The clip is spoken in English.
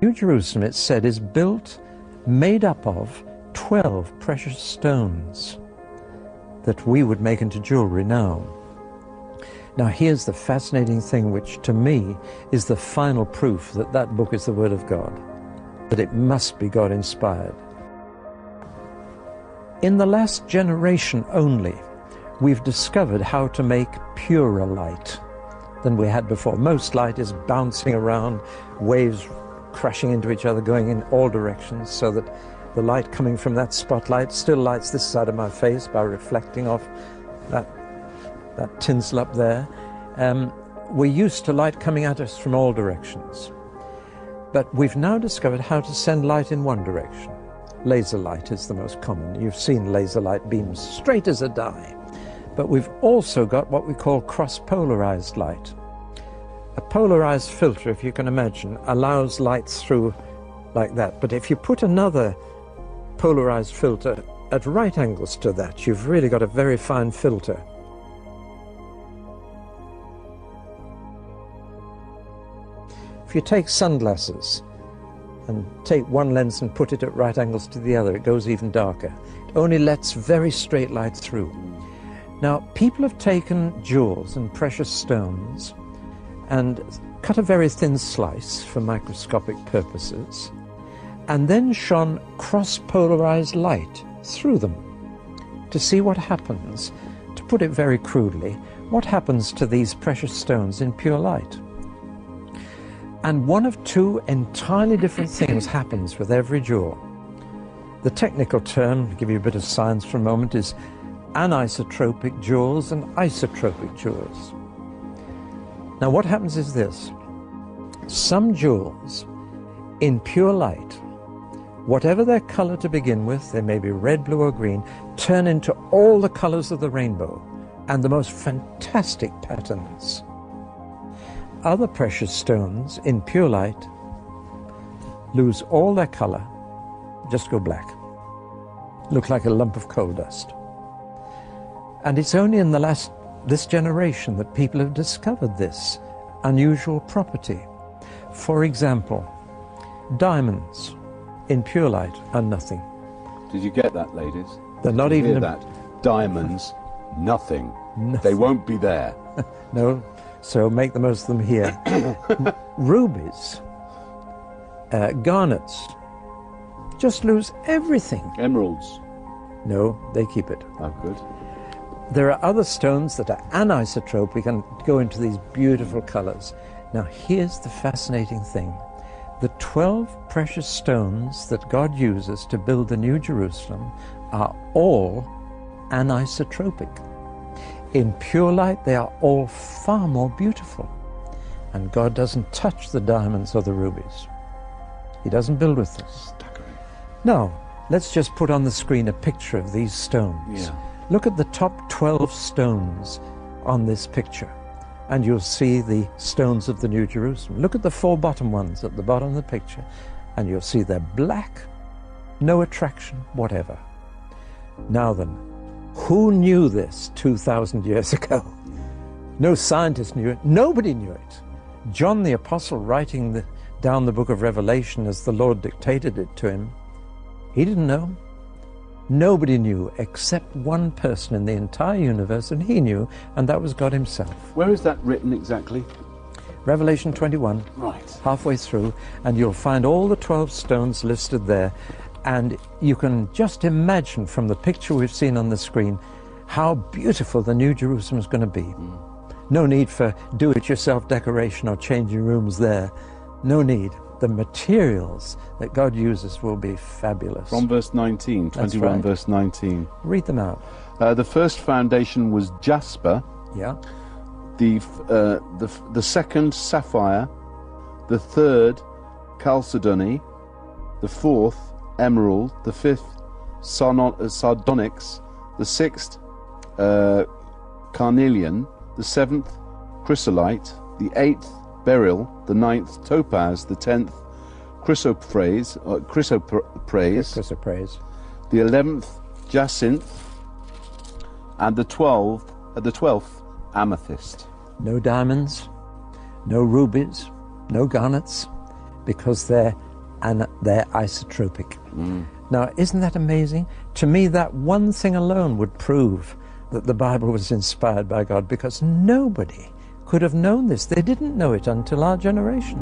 New Jerusalem, it's said, is built, made up of 12 precious stones that we would make into jewelry now. Now here's the fascinating thing, which to me is the final proof that that book is the Word of God, that it must be God-inspired. In the last generation only, we've discovered how to make purer light than we had before. Most light is bouncing around, waves crashing into each other, going in all directions, so that the light coming from that spotlight still lights this side of my face by reflecting off that tinsel up there. We're used to light coming at us from all directions. But we've now discovered how to send light in one direction. Laser light is the most common. You've seen laser light beams straight as a die. But we've also got what we call cross-polarized light. A polarized filter, if you can imagine, allows light through like that. But if you put another polarized filter at right angles to that, you've really got a very fine filter. If you take sunglasses and take one lens and put it at right angles to the other, it goes even darker. It only lets very straight light through. Now, people have taken jewels and precious stones and cut a very thin slice for microscopic purposes, and then shone cross-polarized light through them to see what happens. To put it very crudely, what happens to these precious stones in pure light? And one of two entirely different things happens with every jewel. The technical term, to give you a bit of science for a moment, is anisotropic jewels and isotropic jewels. Now what happens is this. Some jewels in pure light, whatever their color to begin with, they may be red, blue or green, turn into all the colors of the rainbow and the most fantastic patterns. Other precious stones in pure light lose all their color, just go black, look like a lump of coal dust. And it's only in this generation that people have discovered this unusual property. For example, diamonds in pure light are nothing. Did you get that, ladies? They're not even hear that. Diamonds, nothing. Nothing. They won't be there. No, so make the most of them here. Rubies, garnets, just lose everything. Emeralds? No, they keep it. Oh, good. There are other stones that are anisotropic and go into these beautiful colors. Now here's the fascinating thing. The 12 precious stones that God uses to build the New Jerusalem are all anisotropic. In pure light, they are all far more beautiful. And God doesn't touch the diamonds or the rubies. He doesn't build with them. Now, let's just put on the screen a picture of these stones. Yeah. Look at the top 12 stones on this picture, and you'll see the stones of the New Jerusalem. Look at the 4 bottom ones at the bottom of the picture, and you'll see they're black, no attraction whatever. Now then, who knew this 2,000 years ago? No scientist knew it. Nobody knew it. John the Apostle, writing down the book of Revelation as the Lord dictated it to him, he didn't know. Nobody knew except one person in the entire universe, and he knew, and that was God himself. Where is that written exactly? Revelation 21, right, halfway through, and you'll find all the 12 stones listed there. And you can just imagine from the picture we've seen on the screen how beautiful the New Jerusalem is going to be. No need for do-it-yourself decoration or changing rooms there. No need. The materials that God uses will be fabulous. From verse 19, 21 right. Verse 19. Read them out. The first foundation was jasper. Yeah. The second sapphire. The third chalcedony. The fourth emerald. The fifth sardonyx. The sixth carnelian. The seventh chrysolite. The eighth beryl. The ninth topaz. The 10th chrysoprase. The 11th jacinth, and the 12th amethyst. No diamonds, no rubies, no garnets, because they're isotropic. Now, isn't that amazing? To me, that one thing alone would prove that the Bible was inspired by God, because nobody could have known this. They didn't know it until our generation.